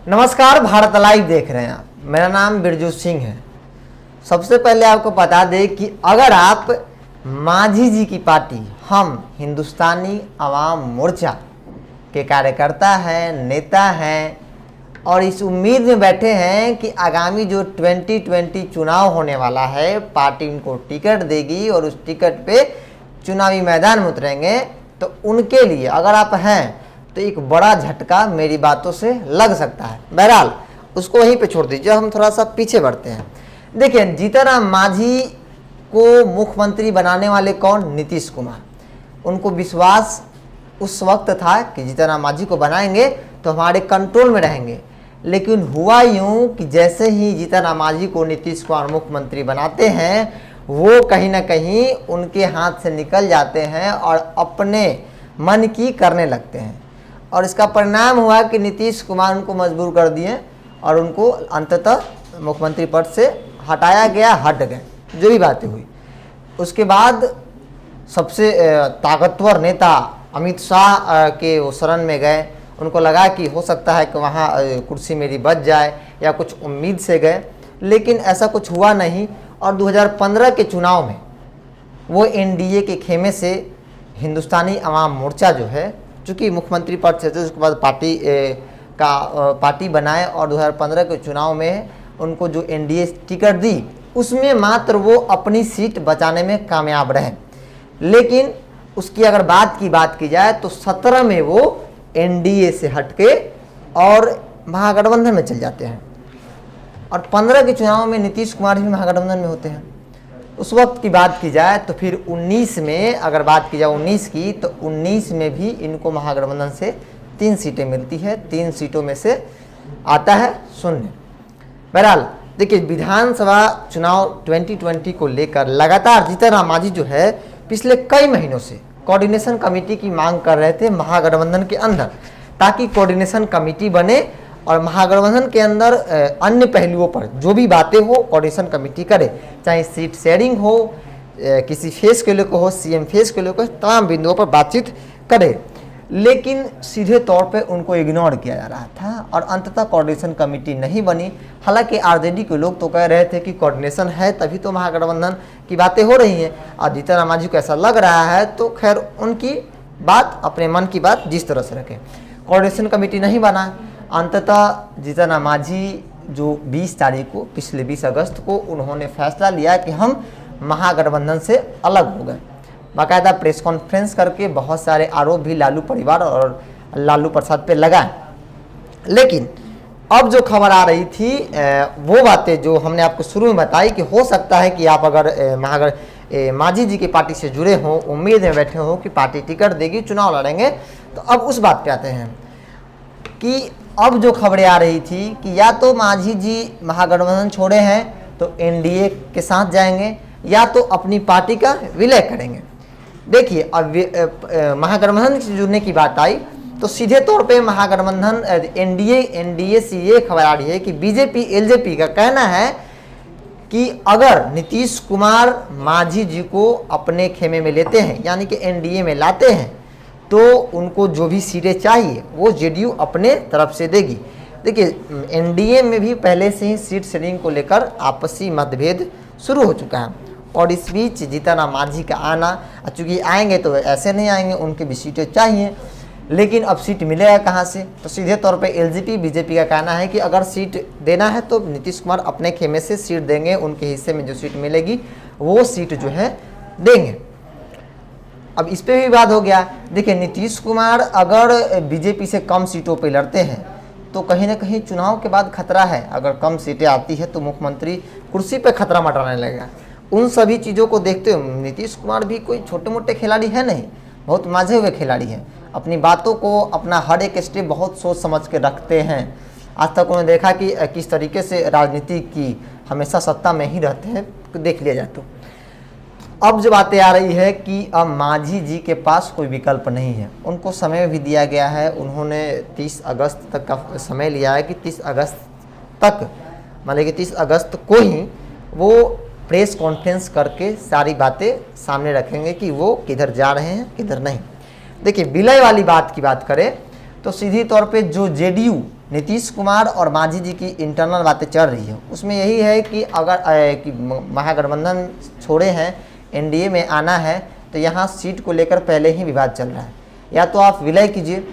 नमस्कार, भारत लाइव देख रहे हैं आप। मेरा नाम बिरजू सिंह है। सबसे पहले आपको बता दें कि अगर आप मांझी जी की पार्टी हम हिंदुस्तानी अवाम मोर्चा के कार्यकर्ता हैं, नेता हैं और इस उम्मीद में बैठे हैं कि आगामी जो 2020 चुनाव होने वाला है, पार्टी उनको टिकट देगी और उस टिकट पे चुनावी मैदान में उतरेंगे, तो उनके लिए अगर आप हैं तो एक बड़ा झटका मेरी बातों से लग सकता है। बहरहाल उसको वहीं पे छोड़ दीजिए, हम थोड़ा सा पीछे बढ़ते हैं। देखिए, जीतन मांझी को मुख्यमंत्री बनाने वाले कौन? नीतीश कुमार। उनको विश्वास उस वक्त था कि जीतन मांझी को बनाएंगे तो हमारे कंट्रोल में रहेंगे, लेकिन हुआ यूं कि जैसे ही जीतन मांझी को नीतीश कुमार मुख्यमंत्री बनाते हैं, वो कहीं ना कहीं उनके हाथ से निकल जाते हैं और अपने मन की करने लगते हैं। और इसका परिणाम हुआ कि नीतीश कुमार उनको मजबूर कर दिए और उनको अंततः मुख्यमंत्री पद से हटाया गया, हट गए, जो भी बातें हुई। उसके बाद सबसे ताकतवर नेता अमित शाह के वो शरण में गए। उनको लगा कि हो सकता है कि वहाँ कुर्सी मेरी बच जाए, या कुछ उम्मीद से गए, लेकिन ऐसा कुछ हुआ नहीं। और 2015 के चुनाव में वो एनडीए के खेमे से हिंदुस्तानी अवाम मोर्चा जो है, चूँकि मुख्यमंत्री पद से थे, उसके बाद पार्टी बनाए और 2015 के चुनाव में उनको जो एनडीए टिकट दी, उसमें मात्र वो अपनी सीट बचाने में कामयाब रहे। लेकिन उसकी अगर बात की जाए तो 17 में वो एनडीए से हटके और महागठबंधन में चल जाते हैं, और 15 के चुनाव में नीतीश कुमार भी महागठबंधन में होते हैं। उस वक्त की बात की जाए तो फिर 19 में अगर बात की जाए 19 की, तो 19 में भी इनको महागठबंधन से 3 सीटें मिलती है। 3 सीटों में से आता है शून्य। बहरहाल देखिए, विधानसभा चुनाव 2020 को लेकर लगातार जीतन राम मांझी जो है पिछले कई महीनों से कोऑर्डिनेशन कमेटी की मांग कर रहे थे महागठबंधन के अंदर, ताकि कोऑर्डिनेशन कमेटी बने और महागठबंधन के अंदर अन्य पहलुओं पर जो भी बातें हो कोऑर्डिनेशन कमेटी करे, चाहे सीट शेयरिंग हो, किसी फेस के लेकर हो, सीएम फेस के लेकर, तमाम बिंदुओं पर बातचीत करे। लेकिन सीधे तौर पे उनको इग्नोर किया जा रहा था और अंततः कोऑर्डिनेशन कमेटी नहीं बनी। हालांकि आरजेडी के लोग तो कह रहे थे कि कोऑर्डिनेशन है तभी तो महागठबंधन की बातें हो रही हैं, और जीतन राम मांझी को ऐसा लग रहा है, तो खैर उनकी बात, अपने मन की बात जिस तरह से रखें। कोऑर्डिनेशन कमेटी नहीं बना। अंततः जीतन राम मांझी जो 20 तारीख को, पिछले 20 अगस्त को उन्होंने फैसला लिया कि हम महागठबंधन से अलग हो गए। बाकायदा प्रेस कॉन्फ्रेंस करके बहुत सारे आरोप भी लालू परिवार और लालू प्रसाद पे लगाए। लेकिन अब जो खबर आ रही थी वो बातें जो हमने आपको शुरू में बताई कि हो सकता है कि आप अगर मांझी जी की पार्टी से जुड़े हों, उम्मीद में बैठे हों कि पार्टी टिकट देगी, चुनाव लड़ेंगे, तो अब उस बात पे आते हैं कि अब जो खबरें आ रही थी कि या तो मांझी जी महागठबंधन छोड़े हैं तो एनडीए के साथ जाएंगे, या तो अपनी पार्टी का विलय करेंगे। देखिए, अब महागठबंधन से जुड़ने की बात आई तो सीधे तौर पे महागठबंधन एनडीए से ये खबर आ रही है कि बीजेपी एलजेपी का कहना है कि अगर नीतीश कुमार मांझी जी को अपने खेमे में लेते हैं, यानी कि एनडीए में लाते हैं, तो उनको जो भी सीटें चाहिए वो जेडीयू अपने तरफ से देगी। देखिए, एनडीए में भी पहले से ही सीट शेयरिंग को लेकर आपसी मतभेद शुरू हो चुका है, और इस बीच जीतन राम मांझी का आना, चूँकि आएंगे तो ऐसे नहीं आएंगे, उनके भी सीटें चाहिए, लेकिन अब सीट मिलेगा कहाँ से? तो सीधे तौर पे एलजेपी बीजेपी का कहना है कि अगर सीट देना है तो नीतीश कुमार अपने खेमे से सीट देंगे, उनके हिस्से में जो सीट मिलेगी वो सीट जो है देंगे। अब इस पर भी बात हो गया। देखिए, नीतीश कुमार अगर बीजेपी से कम सीटों पर लड़ते हैं तो कहीं ना कहीं चुनाव के बाद खतरा है। अगर कम सीटें आती है तो मुख्यमंत्री कुर्सी पर खतरा मंडराने लगेगा। उन सभी चीज़ों को देखते हुए नीतीश कुमार भी कोई छोटे मोटे खिलाड़ी है नहीं, बहुत माझे हुए खिलाड़ी हैं। अपनी बातों को, अपना हर एक स्टेप बहुत सोच समझ के रखते हैं। आज तक उन्होंने देखा कि किस तरीके से राजनीति की हमेशा सत्ता में ही रहते हैं, देख लिया जाए तो। अब जो बातें आ रही है कि अब मांझी जी के पास कोई विकल्प नहीं है, उनको समय भी दिया गया है। उन्होंने 30 अगस्त तक का समय लिया है कि 30 अगस्त तक, मतलब कि 30 अगस्त को ही वो प्रेस कॉन्फ्रेंस करके सारी बातें सामने रखेंगे कि वो किधर जा रहे हैं किधर नहीं। देखिए, विलय वाली बात की बात करें तो सीधी तौर पे जो जेडीयू नीतीश कुमार और मांझी जी की इंटरनल बातें चल रही है, उसमें यही है कि अगर कि महागठबंधन छोड़े हैं, एनडीए में आना है, तो यहाँ सीट को लेकर पहले ही विवाद चल रहा है, या तो आप विलय कीजिए।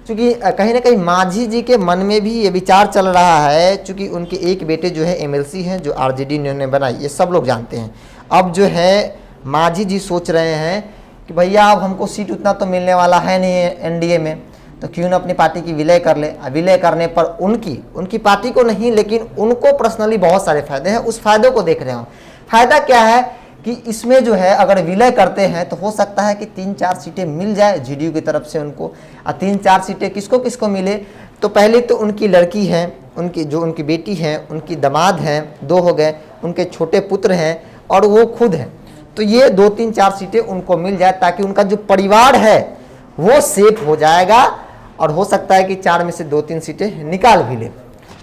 क्योंकि कहीं ना कहीं मांझी जी के मन में भी ये विचार चल रहा है, क्योंकि उनके एक बेटे जो है एमएलसी हैं, जो आरजेडी इन्होंने बनाई, ये सब लोग जानते हैं। अब जो है मांझी जी सोच रहे हैं कि भैया अब हमको सीट उतना तो मिलने वाला है नहीं एनडीए में, तो क्यों ना अपनी पार्टी की विलय कर ले। विलय करने पर उनकी पार्टी को नहीं, लेकिन उनको पर्सनली बहुत सारे फायदे हैं। उस फायदों को देख रहे हो। फायदा क्या है कि इसमें जो है अगर विलय करते हैं तो हो सकता है कि 3-4 सीटें मिल जाए जेडीयू की तरफ से उनको। और 3-4 सीटें किसको किसको मिले, तो पहले तो उनकी लड़की है, उनकी बेटी है, उनकी दामाद हैं, 2 हो गए, उनके छोटे पुत्र हैं और वो खुद हैं। तो ये 2-3-4 सीटें उनको मिल जाए, ताकि उनका जो परिवार है वो सेफ हो जाएगा, और हो सकता है कि 4 में से 2-3 सीटें निकाल भी ले।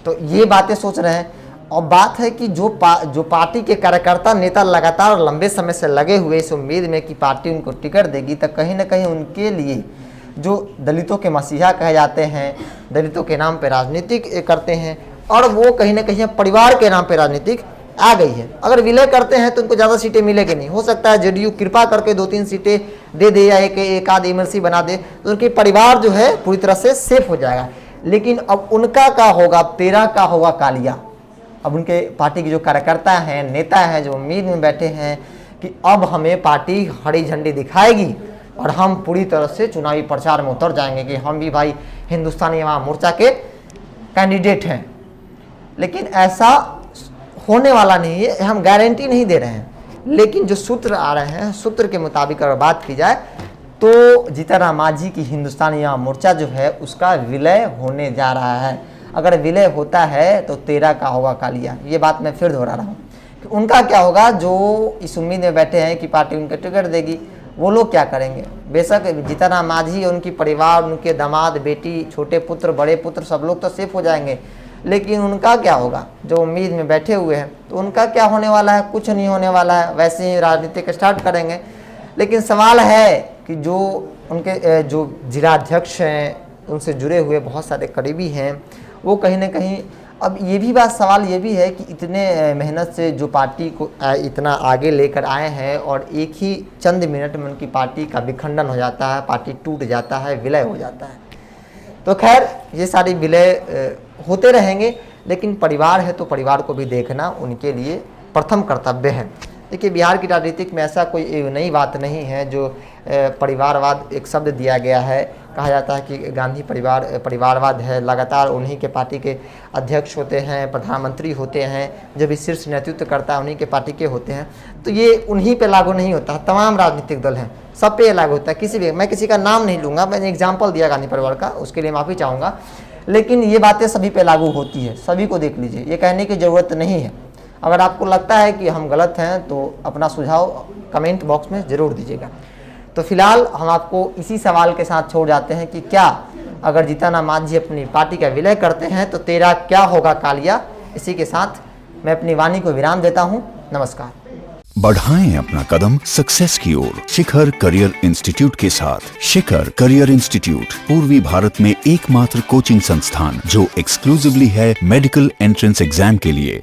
तो ये बातें सोच रहे हैं। और बात है कि जो पार्टी के कार्यकर्ता नेता लगातार लंबे समय से लगे हुए इस उम्मीद में कि पार्टी उनको टिकट देगी, तो कहीं ना कहीं उनके लिए जो दलितों के मसीहा कहे जाते हैं, दलितों के नाम पे राजनीतिक करते हैं, और वो कहीं ना कहीं परिवार के नाम पे राजनीतिक आ गई है। अगर विलय करते हैं तो उनको ज़्यादा सीटें मिलेगी नहीं। हो सकता है जेडीयू कृपा करके 2-3 सीटें दे दे, या एक आध एमएलसी बना दे, तो उनके परिवार जो है पूरी तरह से सेफ हो जाएगा। लेकिन अब उनका क्या होगा, अब तेरा का होगा कालिया। अब उनके पार्टी के जो कार्यकर्ता हैं, नेता हैं, जो उम्मीद में बैठे हैं कि अब हमें पार्टी हरी झंडी दिखाएगी और हम पूरी तरह से चुनावी प्रचार में उतर जाएंगे कि हम भी भाई हिंदुस्तानी अवाम मोर्चा के कैंडिडेट हैं। लेकिन ऐसा होने वाला नहीं है, हम गारंटी नहीं दे रहे हैं। लेकिन जो सूत्र आ रहे हैं, सूत्र के मुताबिक अगर बात की जाए तो जीतन राम मांझी की हिंदुस्तानी अवाम मोर्चा जो है उसका विलय होने जा रहा है। अगर विलय होता है तो 13 का होगा कालिया। ये बात मैं फिर दोहरा रहा हूँ कि उनका क्या होगा, जो इस उम्मीद में बैठे हैं कि पार्टी उनके टिकट देगी, वो लोग क्या करेंगे। बेशक जीतन राम मांझी, उनकी परिवार, उनके दामाद, बेटी, छोटे पुत्र, बड़े पुत्र, सब लोग तो सेफ हो जाएंगे, लेकिन उनका क्या होगा जो उम्मीद में बैठे हुए हैं, तो उनका क्या होने वाला है, कुछ नहीं होने वाला है। वैसे ही राजनीति स्टार्ट करेंगे। लेकिन सवाल है कि जो उनके जो जिलाध्यक्ष हैं, उनसे जुड़े हुए बहुत सारे करीबी हैं, वो कहीं ना कहीं, अब ये भी बात सवाल ये भी है कि इतने मेहनत से जो पार्टी को इतना आगे लेकर आए हैं और एक ही चंद मिनट में उनकी पार्टी का विखंडन हो जाता है, पार्टी टूट जाता है, विलय हो जाता है। तो खैर ये सारी विलय होते रहेंगे, लेकिन परिवार है तो परिवार को भी देखना उनके लिए प्रथम कर्तव्य है। देखिए बिहार की राजनीतिक में ऐसा कोई नई बात नहीं है जो परिवारवाद एक शब्द दिया गया है। कहा जाता है कि गांधी परिवारवाद है, लगातार उन्हीं के पार्टी के अध्यक्ष होते हैं, प्रधानमंत्री होते हैं, जब भी शीर्ष नेतृत्व करता है उन्हीं के पार्टी के होते हैं। तो ये उन्हीं पे लागू नहीं होता, तमाम राजनीतिक दल हैं सब पे लागू होता है। किसी भी, मैं किसी का नाम नहीं लूँगा, मैंने एग्जाम्पल दिया गांधी परिवार का, उसके लिए माफ़ी चाहूँगा, लेकिन ये बातें सभी पे लागू होती है, सभी को देख लीजिए, ये कहने की ज़रूरत नहीं है। अगर आपको लगता है कि हम गलत हैं तो अपना सुझाव कमेंट बॉक्स में ज़रूर दीजिएगा। तो फिलहाल हम आपको इसी सवाल के साथ छोड़ जाते हैं कि क्या अगर जीतन राम मांझी अपनी पार्टी का विलय करते हैं तो 13 क्या होगा कालिया। इसी के साथ मैं अपनी वाणी को विराम देता हूं। नमस्कार। बढ़ाएं अपना कदम सक्सेस की ओर शिखर करियर इंस्टीट्यूट के साथ। शिखर करियर इंस्टीट्यूट पूर्वी भारत में एकमात्र कोचिंग संस्थान जो एक्सक्लूसिवली है मेडिकल एंट्रेंस एग्जाम के लिए।